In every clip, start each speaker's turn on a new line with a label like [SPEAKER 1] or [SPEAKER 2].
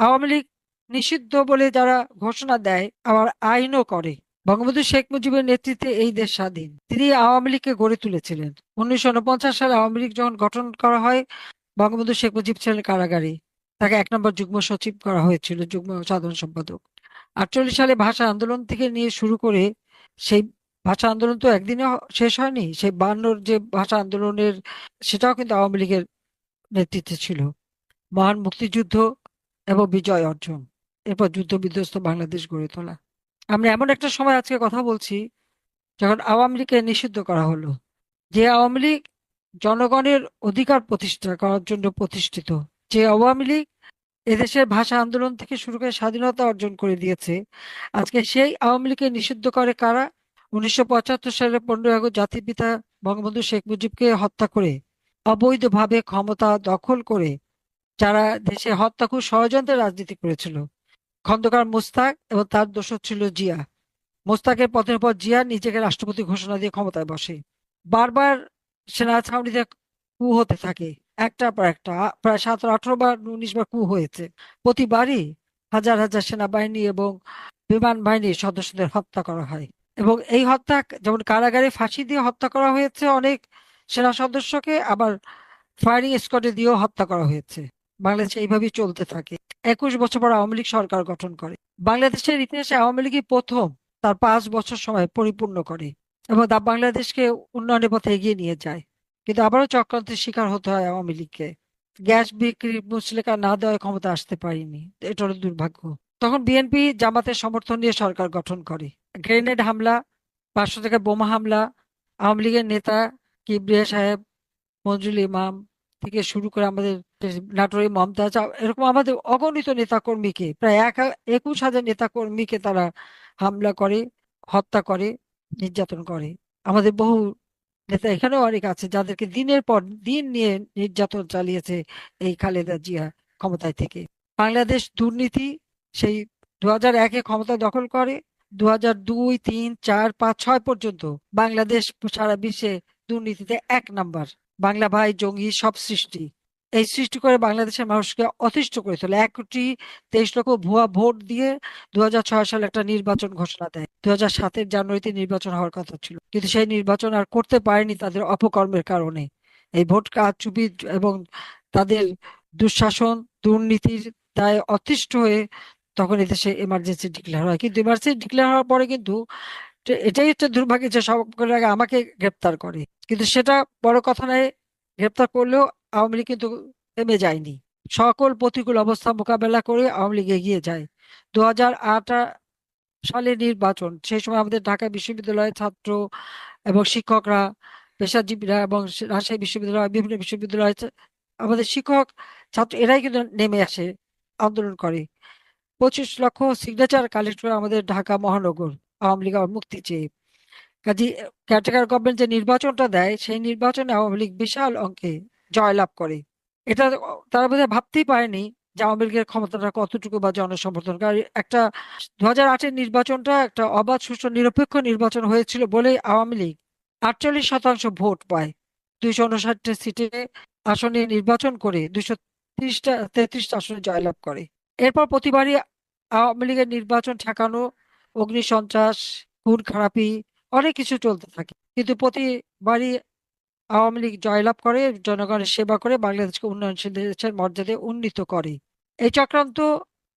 [SPEAKER 1] আওয়ামী লীগ নিষিদ্ধ বলে যারা ঘোষণা দেয় আবার আইনও করে। বঙ্গবন্ধু শেখ মুজিবের নেতৃত্বে এই দেশ স্বাধীন, তিনি আওয়ামী লীগকে গড়ে তুলেছিলেন। 1949 সালে আওয়ামী লীগ যখন গঠন করা হয়, বঙ্গবন্ধু শেখ মুজিব ছিলেন কারাগারে। তাকে 1 নম্বর যুগ্ম সচিব করা হয়েছিল, যুগ্ম সাধারণ সম্পাদক। 48 সালে ভাষা আন্দোলন থেকে নিয়ে শুরু করে, সেই ভাষা আন্দোলন তো একদিনে শেষ হয়নি। সেই 52-র যে ভাষা আন্দোলনের, সেটাও কিন্তু আওয়ামী লীগের নেতৃত্বে ছিল। মহান মুক্তিযুদ্ধ এবং বিজয় অর্জন, এরপর যুদ্ধ বিধ্বস্ত বাংলাদেশ গড়ে তোলা। আমরা এমন একটা সময় আজকে কথা বলছি যখন আওয়ামী লীগকে নিষিদ্ধ করা হলো। যে আওয়ামী লীগ জনগণের অধিকার প্রতিষ্ঠা করার জন্য প্রতিষ্ঠিত, যে আওয়ামী লীগ এদেশের ভাষা আন্দোলন থেকে শুরু করে স্বাধীনতা অর্জন করে দিয়েছে, আজকে সেই আওয়ামী লীগকে নিষিদ্ধ করে কারা? 1975 সালে 15ই আগস্ট জাতির পিতা বঙ্গবন্ধু শেখ মুজিবকে হত্যা করে, অবৈধভাবে ক্ষমতা দখল করে, যারা দেশে হত্যাকুশ ষড়যন্ত্রের রাজনীতি করেছিল, খন্দকার মোস্তাক এবং তার দোসর ছিল জিয়া। মোস্তাকের পতনের পর জিয়া নিজেকে রাষ্ট্রপতি ঘোষণা দিয়ে ক্ষমতায় বসে। বারবার সেনা ছাউনিতে কু হতে থাকে, একটার পর একটা। প্রায় 17-18 বার, 19 বার কু হয়েছে। প্রতিবারই হাজার হাজার সেনাবাহিনী এবং বিমান বাহিনীর সদস্যদের হত্যা করা হয়। এবং এই হত্যা, যেমন কারাগারে ফাঁসি দিয়ে হত্যা করা হয়েছে অনেক সেনা সদস্যকে, আবার ফায়ারিং স্কোয়াডে দিয়েও হত্যা করা হয়েছে। বাংলাদেশে এইভাবেই চলতে থাকে। 21 বছর পর আওয়ামী লীগ সরকার গঠন করে। বাংলাদেশের ইতিহাসে আওয়ামী লীগই প্রথম তার 5 বছর সময় পরিপূর্ণ করে এবং তা বাংলাদেশকে উন্নয়নের পথে এগিয়ে নিয়ে যায়। কিন্তু আবারও চক্রান্তের শিকার হতে হয় আওয়ামী লীগকে। গ্যাস বিক্রি মুচলেকা না দেওয়ায় ক্ষমতা আসতে পারেনি, এটা হলো দুর্ভাগ্য। তখন বিএনপি জামাতের সমর্থন নিয়ে সরকার গঠন করে। গ্রেনেড হামলা, 500 থেকে বোমা হামলা, আওয়ামী লীগের নেতা কিবরিয়া সাহেব, মঞ্জুল ইমাম থেকে শুরু করে আমাদের নাটোরের মমতাজ, এরকম আমাদের অগণিত নেতাকর্মীকে, প্রায় 21,000 নেতাকর্মীকে তারা হামলা করে, হত্যা করে, নির্যাতন করে। আমাদের বহু নেতা এখানেও অনেক আছে যাদেরকে দিনের পর দিন নিয়ে নির্যাতন চালিয়েছে এই খালেদা জিয়া ক্ষমতায় থেকে। বাংলাদেশ দুর্নীতি সেই 2001-এ ক্ষমতা দখল করে, 2002, 3, 4, 5, 6 পর্যন্ত বাংলাদেশ সারা বিশ্বে দুর্নীতিতে 1 নাম্বার। বাংলা ভাই জঙ্গি সব সৃষ্টি, এই সৃষ্টি করে বাংলাদেশের মানুষকে অতিষ্ঠ করে তোলে। 1,23,00,000 ভুয়া ভোট দিয়ে 2006 সালে একটা নির্বাচন ঘোষণা দেয়। 2007-এর জানুয়ারিতে নির্বাচন হওয়ার কথা ছিল, কিন্তু সেই নির্বাচন আর করতে পারেনি তাদের অপকর্মের কারণে। এই ভোট কারচুপি এবং তাদের দুঃশাসন, দুর্নীতির দায়ে অতিষ্ঠ হয়ে তখন এদেশে এমার্জেন্সি ডিক্লেয়ার হয়। কিন্তু এমার্জেন্সি ডিক্লেয়ার হওয়ার পরে কিন্তু এটাই হচ্ছে দুর্ভাগ্য যে সকলের আগে আমাকে গ্রেপ্তার করে। কিন্তু সেটা বড় কথা নয়, গ্রেপ্তার করলেও আওয়ামী লীগ কিন্তু থেমে যায়নি। সকল প্রতিকূল অবস্থা মোকাবেলা করে আওয়ামী লীগ এগিয়ে যায়। 2008 সালের নির্বাচন, সেই সময় আমাদের ঢাকা বিশ্ববিদ্যালয়ের ছাত্র এবং শিক্ষকরা, পেশাজীবীরা এবং রাজশাহী বিশ্ববিদ্যালয়, বিভিন্ন বিশ্ববিদ্যালয়, আমাদের শিক্ষক ছাত্র এরাই কিন্তু নেমে আসে, আন্দোলন করে। 25 লক্ষ সিগনেচার কালেক্ট করে আমাদের ঢাকা মহানগর আওয়ামী লীগ আবার মুক্তি চেয়ে। কাজী কেয়ারটেকার গভর্নমেন্ট যে নির্বাচনটা দেয়, সেই নির্বাচনে আওয়ামী লীগ বিশাল অঙ্কে জয়লাভ করে। এটা তারা বোধহয় ভাবতেই পারেনি যে আওয়ামী লীগের ক্ষমতাটা কতটুকু বা জনসমর্থন। কারণ একটা 2008-এর নির্বাচনটা একটা অবাধ, সুষ্ঠু, নিরপেক্ষ নির্বাচন হয়েছিল বলেই আওয়ামী লীগ 48% ভোট পায়। 259 সিটে আসনে নির্বাচন করে 233টা আসনে জয়লাভ করে। এরপর প্রতিবারই আওয়ামী লীগের নির্বাচন ঠেকানো, অগ্নিসন্ত্রাস, খুন খারাপি, অনেক কিছু চলতে থাকে, কিন্তু প্রতিবারই আওয়ামী লীগ জয়লাভ করে, জনগণের সেবা করে, বাংলাদেশকে উন্নয়নশীল দেশের মর্যাদায় উন্নীত করে। এই চক্রান্ত,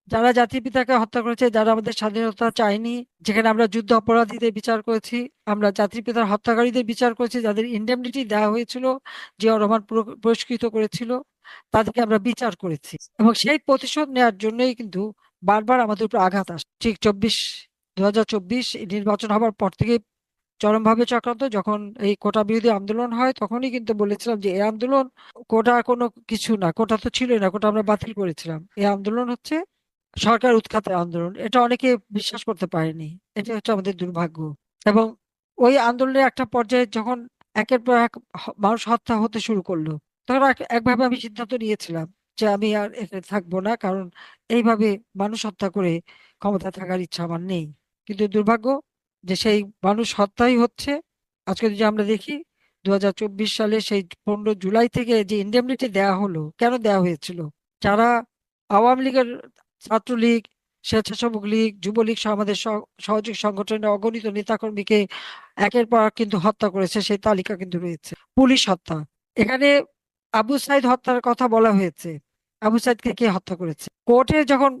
[SPEAKER 1] যারা জাতির পিতাকে হত্যা করেছে, যারা আমাদের স্বাধীনতা চায়নি, যেখানে আমরা যুদ্ধ অপরাধীদের বিচার করেছি, আমরা জাতির পিতার হত্যাকারীদের বিচার করেছি, যাদের ইন্ডেমনিটি দেওয়া হয়েছিল, জিয়াউর রহমান পুরস্কৃত করেছিল, তাদেরকে আমরা বিচার করেছি। এবং সেই প্রতিশোধ নেওয়ার জন্যই কিন্তু বারবার আমাদের উপর আঘাত আসে। ঠিক 2024 নির্বাচন হবার পর থেকে চরমভাবে চক্রান্ত। যখন এই কোটা বিরোধী আন্দোলন হয়, তখনই কিন্তু বলেছিলাম যে এই আন্দোলন কোটা কোনো কিছু না, কোটা তো ছিলই না, কোটা আমরা বাতিল করেছিলাম। এই আন্দোলন হচ্ছে সরকার উৎখাতের আন্দোলন। এটা অনেকে বিশ্বাস করতে পারেনি, এটা হচ্ছে আমাদের দুর্ভাগ্য। এবং ওই আন্দোলনের একটা পর্যায়ে যখন একের পর এক মানুষ হত্যা হতে শুরু করলো, তখন একভাবে আমি সিদ্ধান্ত নিয়েছিলাম যে আমি আর এখানে থাকবো না, কারণ এইভাবে মানুষ হত্যা করে ক্ষমতা থাকার ইচ্ছা আমার নেই। কিন্তু দুর্ভাগ্য যে সেই মানুষ হত্যাই হচ্ছে। আজকে যদি আমরা দেখি, 2024 সালে সেই 15 জুলাই থেকে যে ইন্ডেমনিটি দেওয়া হলো, কেন দেওয়া হয়েছিল? যারা আওয়ামী লীগের ছাত্রলীগ, স্বেচ্ছাসেবক লীগ, যুবলীগ সহ আমাদের সহযোগী সংগঠনের অগণিত নেতাকর্মীকে একের পর এক কিন্তু হত্যা করেছে, সেই তালিকা কিন্তু রয়েছে। পুলিশ হত্যা, এখানে আবু সাইদ হত্যার কথা বলা হয়েছে। আবু সাইদকে কে হত্যা করেছে? কোর্টে যখন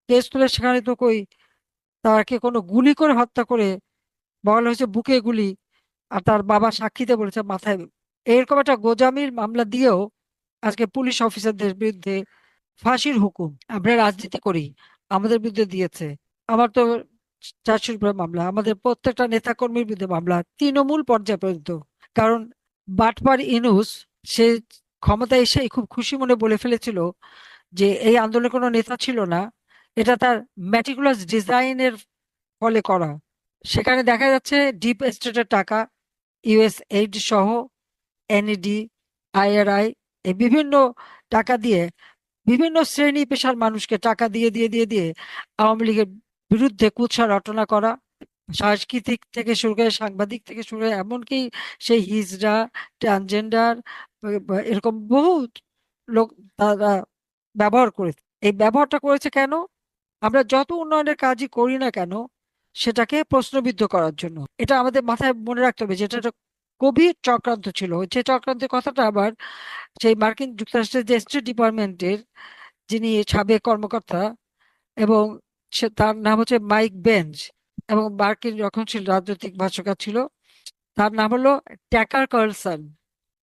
[SPEAKER 1] কেস তুলে সেখানে তো কই তাকে কোনো গুলি করে হত্যা করে বলা হয়েছে বুকে গুলি, আর তার বাবা সাক্ষীতে বলেছে মাথায়। এরকম একটা গোজামিল মামলা দিয়েও আজকে পুলিশ অফিসারদের বিরুদ্ধে ফাঁসির হুকুম। আমরা রাজনীতি করি, আমাদের বিরুদ্ধে দিয়েছে। আমার তো 400-র উপরে মামলা, আমাদের প্রত্যেকটা নেতা কর্মীর বিরুদ্ধে মামলা, তৃণমূল পর্যায় পর্যন্ত। কারণ বাটপার ইনুস, সে ক্ষমতায় এসে খুব খুশি মনে বলে ফেলেছিল যে এই আন্দোলনের কোনো নেতা ছিল না, এটা তার ম্যাটিকুলাস ডিজাইনের ফলে করা। সেখানে দেখা যাচ্ছে ডিপ স্টেটের টাকা, ইউএস এইড সহ, এনইডি, আইআরআই, এই বিভিন্ন টাকা দিয়ে বিভিন্ন শ্রেণী পেশার মানুষকে টাকা দিয়ে দিয়ে দিয়ে দিয়ে আওয়ামী লীগের বিরুদ্ধে কুৎসা রটনা করা, সাংস্কৃতিক থেকে শুরু করে সাংবাদিক থেকে শুরু করে এমনকি সেই হিজড়া, ট্রান্সজেন্ডার, এরকম বহু লোক তারা ব্যবহার করেছে। এই ব্যবহারটা করেছে কেন? আমরা যত উন্নয়নের কাজই করি না কেন সেটাকে প্রশ্নবিদ্ধ করার জন্য। এটা আমাদের মাথায় মনে রাখতে হবে যে এটা একটা গভীর চক্রান্ত ছিল। যে চক্রান্তের কথাটা আবার সেই মার্কিন যুক্তরাষ্ট্রের যে স্টেট ডিপার্টমেন্টের যিনি সাবেক কর্মকর্তা, এবং তার নাম হচ্ছে মাইক বেঞ্চ, এবং মার্কিন রক্ষণশীল রাজনৈতিক ভাষ্যকার ছিল, তার নাম হলো ট্যাকার কার্লসন।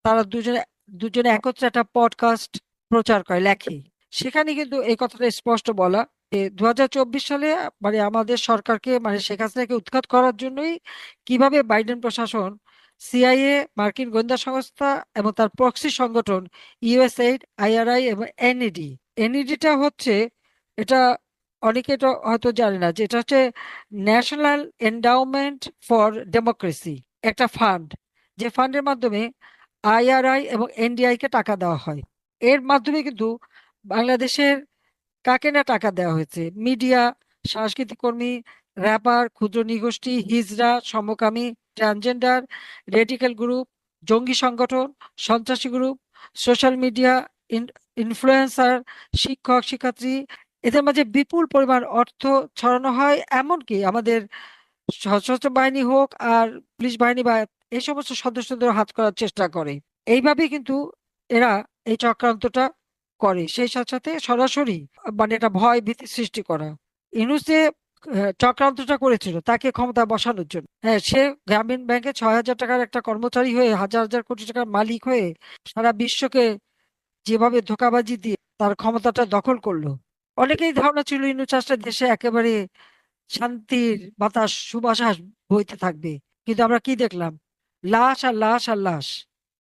[SPEAKER 1] তারা দুজনে দুজনে একত্রে একটা পডকাস্ট প্রচার করে, লেখে। সেখানে কিন্তু এই কথাটা স্পষ্ট বলা যে 2024 সালে মানে আমাদের সরকারকে মানে শেখ হাসিনাকে উৎখাত করার জন্যই কিভাবে বাইডেন প্রশাসন, সিআইএ, মার্কিন গোয়েন্দা সংস্থা এবং তার প্রক্সি সংগঠন ইউএসএইড, আইআরআই এবং এনইডি। এনইডিটা হচ্ছে, এটা অনেকে এটা হয়তো জানে না, যে এটা হচ্ছে ন্যাশনাল এন্ডাওমেন্ট ফর ডেমোক্রেসি, একটা ফান্ড, যে ফান্ডের মাধ্যমে আইআরআই এবং এনডিআই কে টাকা দেওয়া হয়। এর মাধ্যমে কিন্তু বাংলাদেশের কাকে না টাকা দেওয়া হয়েছে? মিডিয়া, সাংস্কৃতিক কর্মী, র্যাপার, ক্ষুদ্র নৃগোষ্ঠী, হিজড়া, সমকামী, ট্রান্সজেন্ডার, রেডিক্যাল গ্রুপ, জঙ্গি সংগঠন, সন্ত্রাসী গ্রুপ, সোশ্যাল মিডিয়া ইনফ্লুয়েন্সার, শিক্ষক শিক্ষার্থী, এদের মাঝে বিপুল পরিমাণ অর্থ ছড়ানো হয়। এমনকি আমাদের সশস্ত্র বাহিনী হোক আর পুলিশ বাহিনী বা এই সমস্ত সদস্যদের হাত করার চেষ্টা করে। এইভাবেই কিন্তু এরা এই চক্রান্তটা করে। সেই সাথে সাথে সরাসরি মানে এটা ভয় ভীতি সৃষ্টি করা। ইউনূস যে চক্রান্তটা করেছিল তাকে ক্ষমতা বসানোর জন্য, হ্যাঁ, সে গ্রামীণ ব্যাংকে 6,000 টাকার একটা কর্মচারী হয়ে হাজার হাজার কোটি টাকার মালিক হয়ে সারা বিশ্বকে যেভাবে ধোঁকাবাজি দিয়ে তার ক্ষমতাটা দখল করলো। অনেকেই ধারণা ছিল ইউনূস আসলে দেশে একেবারে শান্তির বাতাস সুবাতাস বইতে থাকবে। কিন্তু আমরা কি দেখলাম? লাশ আর লাশ আর লাশ।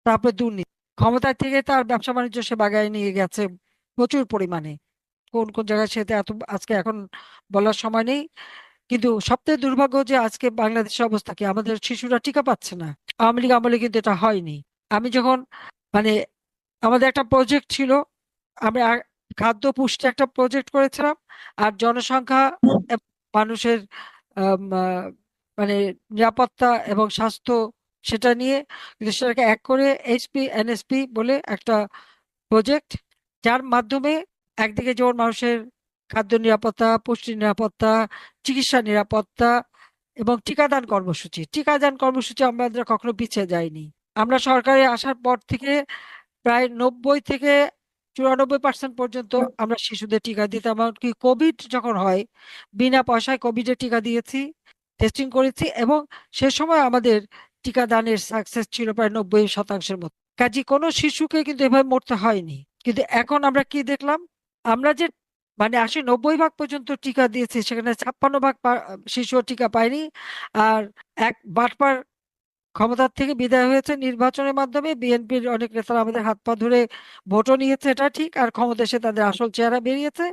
[SPEAKER 1] তারপরে দুর্নীতি, ক্ষমতায় থেকে তার ব্যবসা বাণিজ্য সে বাগায় নিয়ে গেছে প্রচুর পরিমাণে। কোন কোন জায়গায় সেটা এত আজকে এখন বলার সময় নেই। কিন্তু সবথেকে দুর্ভাগ্য যে আজকে বাংলাদেশের অবস্থা কি, আমাদের শিশুরা টিকা পাচ্ছে না। আওয়ামী লীগ আমলে কিন্তু এটা হয়নি। আমি যখন মানে আমাদের একটা প্রজেক্ট ছিল, আমরা খাদ্য পুষ্টি একটা প্রজেক্ট করেছিলাম, আর জনসংখ্যা এবং মানুষের মানে নিরাপত্তা এবং স্বাস্থ্য, সেটা নিয়ে কিন্তু সেটাকে এক করে এইচপি এনএসপি বলে একটা প্রজেক্ট, যার মাধ্যমে একদিকে যেমন মানুষের খাদ্য নিরাপত্তা, পুষ্টি নিরাপত্তা, চিকিৎসা নিরাপত্তা এবং টিকাদান কর্মসূচি আমাদের কখনো পিছিয়ে যায়নি। আমরা সরকারে আসার পর থেকে প্রায় 90 থেকে 94% পর্যন্ত আমরা শিশুদের টিকা দিতাম। এমনকি কোভিড যখন হয় বিনা পয়সায় কোভিডের টিকা দিয়েছি, টেস্টিং করেছি, এবং সে সময় আমাদের টিকাদানের সাকসেস ছিল প্রায় 90%-এর মতো। কাজে কোনো শিশুকে কিন্তু এভাবে মরতে হয়নি। কিন্তু এখন আমরা কি দেখলাম? আমরা যে মানে 80-90 ভাগ পর্যন্ত টিকা দিয়েছি, সেখানে 56 ভাগ শিশু টিকা পায়নি। আর এক বাটপার ক্ষমতার থেকে বিদায় হয়েছে নির্বাচনের মাধ্যমে, বিএনপির অনেক নেতারা আমাদের হাত পা ধরে ভোটও নিয়েছে, এটা ঠিক, আর ক্ষমতা এসে তাদের আসল চেহারা বেরিয়েছে।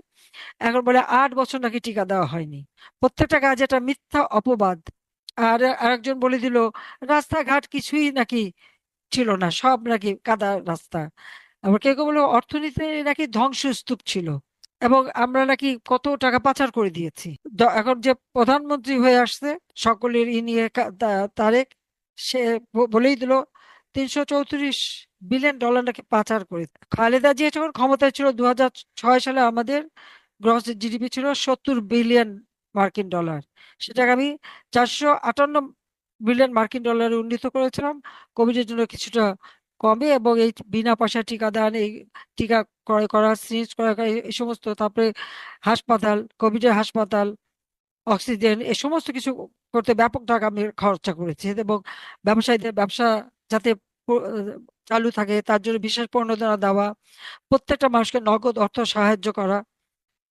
[SPEAKER 1] এখন বলে 8 বছর নাকি টিকা দেওয়া হয়নি। প্রত্যেকটা কাজ এটা মিথ্যা অপবাদ। আর আরেকজন বলে দিল রাস্তাঘাট কিছুই নাকি ছিল না, সব নাকি কাদা রাস্তা। আবার কেউ কেউ বলে অর্থনীতি নাকি ধ্বংসস্তূপ ছিল, এবং আমরা নাকি কত টাকা পাচার করে দিয়েছি। এখন যে প্রধানমন্ত্রী হয়ে আসছে সকলের ই নিয়ে তারেক, সে বলেই দিল $334 বিলিয়ন নাকি পাচার করে। খালেদা জিয়া যখন ক্ষমতায় ছিল 2006 সালে আমাদের গ্রস জিডিপি ছিল 70 বিলিয়ন মার্কিন ডলার। সেটাকে আমি 458 বিলিয়ন মার্কিন ডলারে উন্নীত করেছিলাম কোভিডের জন্য কিছুটা কমে, এবং এই বিনা পয়সা টিকাদান, এই টিকা ক্রয় করা, সিরিঞ্জ ক্রয় করা, এই সমস্ত, তারপরে হাসপাতাল, কোভিডের হাসপাতাল, অক্সিজেন, এই সমস্ত কিছু করতে ব্যাপক টাকা আমি খরচা করেছি। এবং ব্যবসায়ীদের ব্যবসা যাতে চালু থাকে তার জন্য বিশেষ প্রণোদনা দেওয়া, প্রত্যেকটা মানুষকে নগদ অর্থ সাহায্য করা,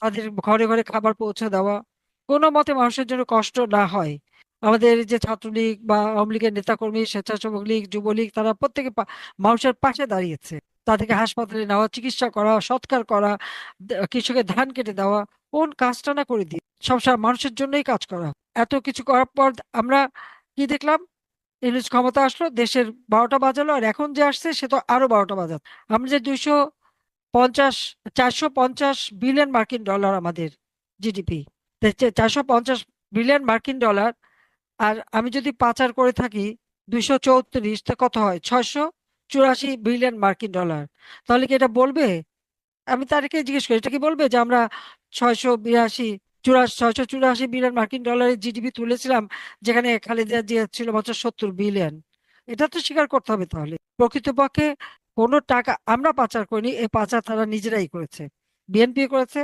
[SPEAKER 1] তাদের ঘরে ঘরে খাবার পৌঁছে দেওয়া, কোনো মতে মানুষের জন্য কষ্ট না হয়। আমাদের যে ছাত্রলীগ বা আওয়ামী লীগের নেতাকর্মী, স্বেচ্ছাসেবক লীগ, যুবলীগ, তারা প্রত্যেকে মানুষের পাশে দাঁড়িয়েছে। তাদেরকে হাসপাতালে নেওয়া, চিকিৎসা করা, সৎকার করা, কৃষকের ধান কেটে দেওয়া, কোন কাজটা না করে দিয়ে সবসময় মানুষের জন্যই কাজ করা। এত কিছু করার পর আমরা কি দেখলাম? ইউনূস ক্ষমতা আসলো, দেশের 12টা বাজালো, আর এখন যে আসছে সে তো আরো 12টা বাজাচ্ছে। আমরা যে 250 450 বিলিয়ন মার্কিন ডলার আমাদের জিডিপি, 450 বিলিয়ন মার্কিন ডলার, আর আমি যদি পাচার করে থাকি 234, তা কত হয়? 684 বিলিয়ন মার্কিন ডলার। তাহলে কি এটা বলবে? আমি তাদেরকে জিজ্ঞেস করি, এটা কি বলবে যে আমরা 682 684 বিলিয়ন মার্কিন ডলারের জিডিপি তুলেছিলাম, যেখানে খালেদা জিয়া ছিল মাত্র 70 বিলিয়ন? এটা তো স্বীকার করতে হবে। তাহলে প্রকৃতপক্ষে কোনো টাকা আমরা পাচার করিনি, এই পাচার তারা নিজেরাই করেছে, বিএনপি করেছে।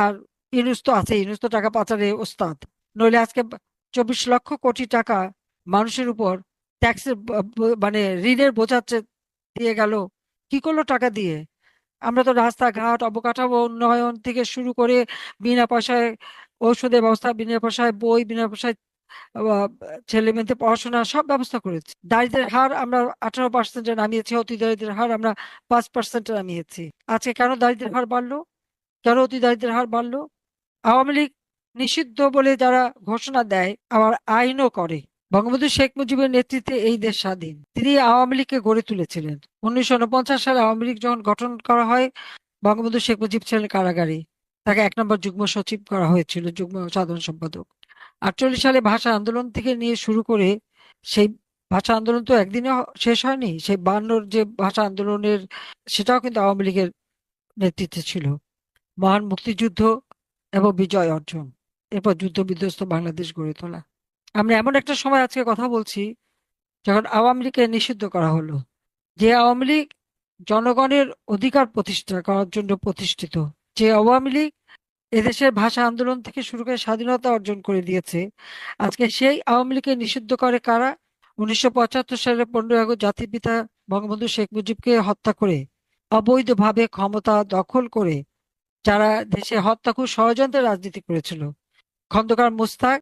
[SPEAKER 1] আর ইউনূস তো আছে, ইউনূস তো টাকা পাচারে ওস্তাদ। নইলে আজকে 24 লক্ষ কোটি টাকা মানুষের উপর ট্যাক্সের মানে ঋণের বোঝা দিয়ে গেল। কি করলো টাকা দিয়ে? আমরা তো রাস্তাঘাট, অবকাঠামো উন্নয়ন থেকে শুরু করে বিনা পয়সায় ঔষধের ব্যবস্থা, বিনা পয়সায় বই, বিনা পয়সায় ছেলে মেয়েদের পড়াশোনা, সব ব্যবস্থা করেছি। দারিদ্রের হার আমরা 18%-এ নামিয়েছি, অতি দারিদ্রের হার আমরা 5%-এ নামিয়েছি। আজকে কেন দারিদ্রের হার বাড়লো? কেন অতি দারিদ্রের হার বাড়লো? আওয়ামী লীগ নিষিদ্ধ বলে যারা ঘোষণা দেয়, আবার আইনও করে। বঙ্গবন্ধু শেখ মুজিবের নেতৃত্বে এই দেশ স্বাধীন। তিনি আওয়ামী লীগকে গড়ে তুলেছিলেন। 1949 সালে আওয়ামী লীগ যখন গঠন করা হয়, বঙ্গবন্ধু শেখ মুজিব ছিলেন কারাগারে। তাকে 1 নম্বর যুগ্ম সচিব করা হয়েছিল, যুগ্ম সাধারণ সম্পাদক। 48 সালে ভাষা আন্দোলন থেকে নিয়ে শুরু করে, সেই ভাষা আন্দোলন তো একদিনে শেষ হয়নি। সেই 52-র যে ভাষা আন্দোলনের, সেটাও কিন্তু আওয়ামী লীগের নেতৃত্বে ছিল। মহান মুক্তিযুদ্ধ এবং বিজয় অর্জন, এরপর যুদ্ধ বিধ্বস্ত বাংলাদেশ গড়ে তোলা। আমরা এমন একটা সময় আজকে কথা বলছি যখন আওয়ামী লীগকে নিষিদ্ধ করা হলো। যে আওয়ামী লীগ জনগণের অধিকার প্রতিষ্ঠা করার জন্য প্রতিষ্ঠিত, যে আওয়ামী লীগ এদেশের ভাষা আন্দোলন থেকে শুরু করে স্বাধীনতা অর্জন করে দিয়েছে, আজকে সেই আওয়ামী লীগকে নিষিদ্ধ করে কারা? 1975 সালের 15ই আগস্ট জাতির পিতা বঙ্গবন্ধু শেখ মুজিবকে হত্যা করে, অবৈধভাবে ক্ষমতা দখল করে, যারা দেশে হত্যা খুব ষড়যন্ত্রের রাজনীতি করেছিল, খন্দকার মোশতাক,